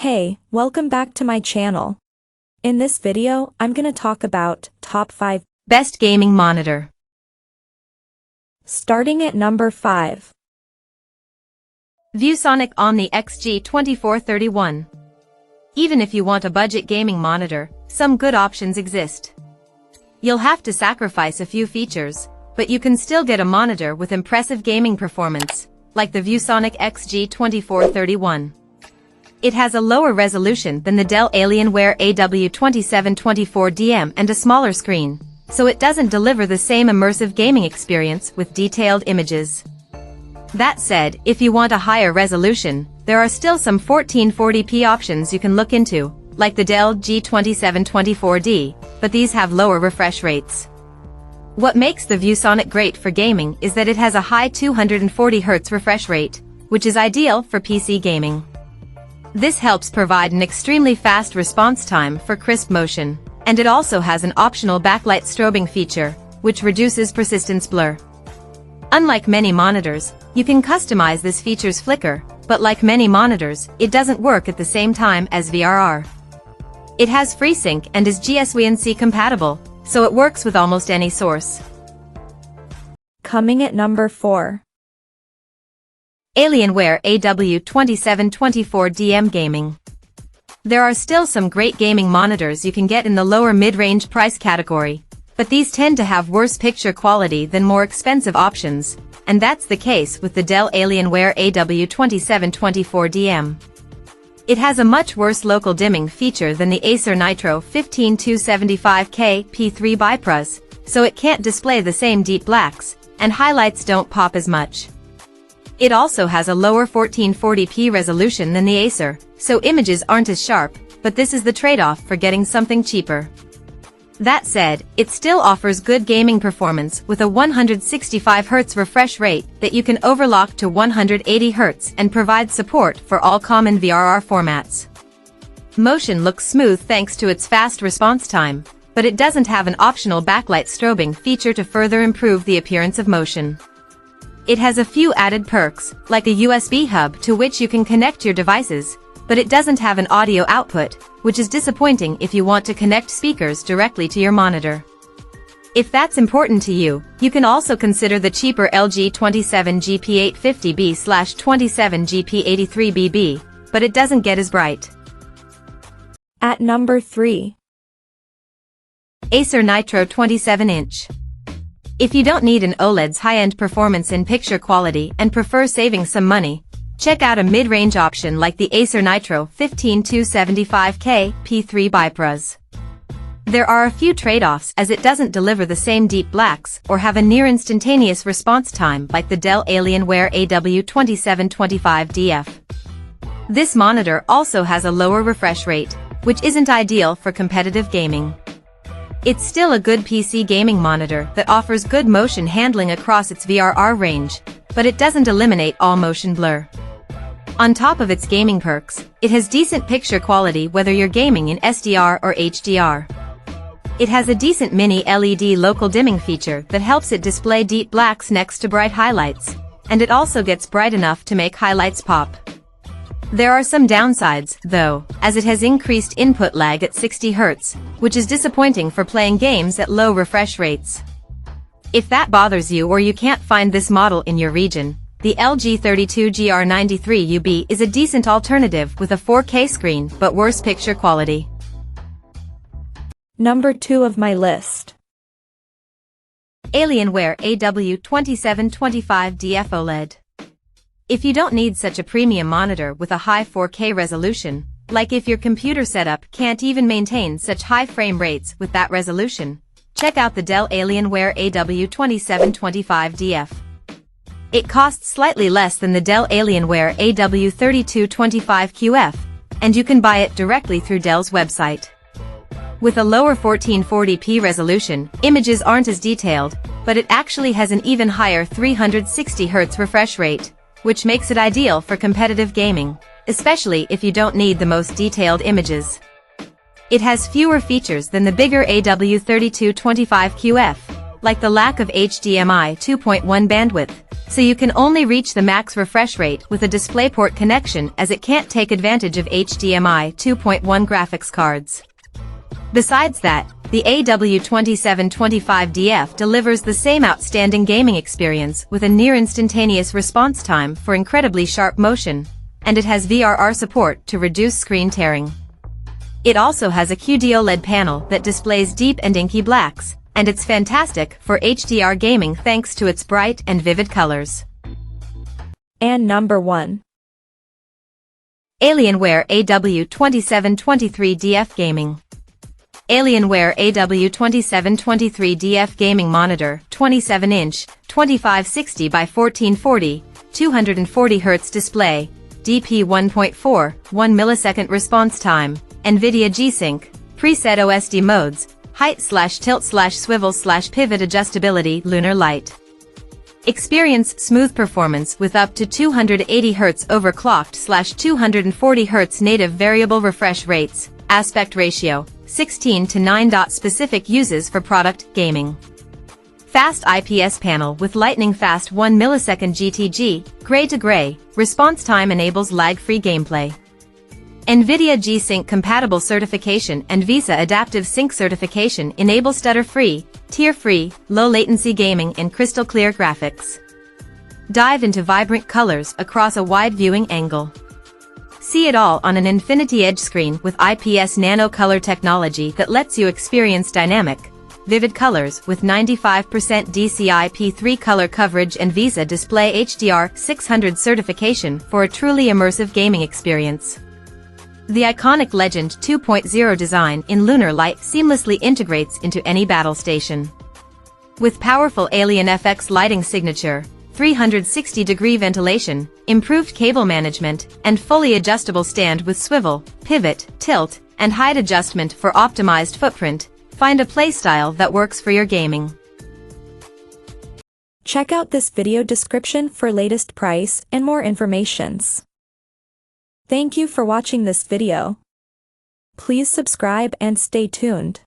Hey, welcome back to my channel. In this video, I'm gonna talk about top 5 best gaming monitor. Starting at number 5. ViewSonic OMNI XG2431. Even if you want a budget gaming monitor, some good options exist. You'll have to sacrifice a few features, but you can still get a monitor with impressive gaming performance, like the ViewSonic XG2431. It has a lower resolution than the Dell Alienware AW2724DM and a smaller screen, so it doesn't deliver the same immersive gaming experience with detailed images. That said, if you want a higher resolution, there are still some 1440p options you can look into, like the Dell G2724D, but these have lower refresh rates. What makes the ViewSonic great for gaming is that it has a high 240Hz refresh rate, which is ideal for PC gaming. This helps provide an extremely fast response time for crisp motion, and it also has an optional backlight strobing feature, which reduces persistence blur. Unlike many monitors, you can customize this feature's flicker, but like many monitors, it doesn't work at the same time as VRR. It has FreeSync and is GSWNC compatible, so it works with almost any source. Coming at number 4. Alienware AW2724DM Gaming. There are still some great gaming monitors you can get in the lower mid-range price category, but these tend to have worse picture quality than more expensive options, and that's the case with the Dell Alienware AW2724DM. It has a much worse local dimming feature than the Acer Nitro 15275K P3 BiPros, so it can't display the same deep blacks, and highlights don't pop as much. It also has a lower 1440p resolution than the Acer, so images aren't as sharp, but this is the trade-off for getting something cheaper. That said, it still offers good gaming performance with a 165Hz refresh rate that you can overclock to 180Hz and provides support for all common VRR formats. Motion looks smooth thanks to its fast response time, but it doesn't have an optional backlight strobing feature to further improve the appearance of motion. It has a few added perks, like a USB hub to which you can connect your devices, but it doesn't have an audio output, which is disappointing if you want to connect speakers directly to your monitor. If that's important to you, you can also consider the cheaper LG 27GP850B/27GP83BB, but it doesn't get as bright. At number 3. Acer Nitro 27-inch. If you don't need an OLED's high-end performance in picture quality and prefer saving some money, check out a mid-range option like the Acer Nitro 15275K P3 BiPros. There are a few trade-offs as it doesn't deliver the same deep blacks or have a near-instantaneous response time like the Dell Alienware AW2725DF. This monitor also has a lower refresh rate, which isn't ideal for competitive gaming. It's still a good PC gaming monitor that offers good motion handling across its VRR range, but it doesn't eliminate all motion blur. On top of its gaming perks, it has decent picture quality whether you're gaming in SDR or HDR. It has a decent mini LED local dimming feature that helps it display deep blacks next to bright highlights, and it also gets bright enough to make highlights pop. There are some downsides, though, as it has increased input lag at 60Hz, which is disappointing for playing games at low refresh rates. If that bothers you or you can't find this model in your region, the LG 32GR93UB is a decent alternative with a 4K screen but worse picture quality. Number 2 of my list. Alienware AW2725DF OLED. If you don't need such a premium monitor with a high 4K resolution, like if your computer setup can't even maintain such high frame rates with that resolution, check out the Dell Alienware AW2725DF. It costs slightly less than the Dell Alienware AW3225QF, and you can buy it directly through Dell's website. With a lower 1440p resolution, images aren't as detailed, but it actually has an even higher 360Hz refresh rate, which makes it ideal for competitive gaming, especially if you don't need the most detailed images. It has fewer features than the bigger AW3225QF, like the lack of HDMI 2.1 bandwidth, so you can only reach the max refresh rate with a DisplayPort connection as it can't take advantage of HDMI 2.1 graphics cards. Besides that, the AW2725DF delivers the same outstanding gaming experience with a near-instantaneous response time for incredibly sharp motion, and it has VRR support to reduce screen tearing. It also has a QD OLED panel that displays deep and inky blacks, and it's fantastic for HDR gaming thanks to its bright and vivid colors. And number 1. Alienware AW2723DF Gaming. Alienware AW2723DF Gaming Monitor, 27-inch, 2560 by 1440, 240Hz display, DP 1.4, 1 millisecond response time, NVIDIA G-Sync, preset OSD modes, height/tilt/swivel/pivot adjustability lunar light. Experience smooth performance with up to 280 Hz overclocked/240 Hz native variable refresh rates, aspect ratio, 16:9. Specific uses for product gaming. Fast IPS panel with lightning fast 1 millisecond GTG, gray to gray, response time enables lag-free gameplay. NVIDIA G-Sync compatible certification and Visa Adaptive Sync certification enable stutter-free, tear-free, low-latency gaming and crystal-clear graphics. Dive into vibrant colors across a wide viewing angle. See it all on an infinity edge screen with IPS nano color technology that lets you experience dynamic, vivid colors with 95% DCI-P3 color coverage and Visa Display HDR 600 certification for a truly immersive gaming experience. The iconic Legend 2.0 design in lunar light seamlessly integrates into any battle station. With powerful Alien FX lighting signature, 360-degree ventilation, improved cable management, and fully adjustable stand with swivel, pivot, tilt, and height adjustment for optimized footprint, find a playstyle that works for your gaming. Check out this video description for latest price and more informations. Thank you for watching this video. Please subscribe and stay tuned.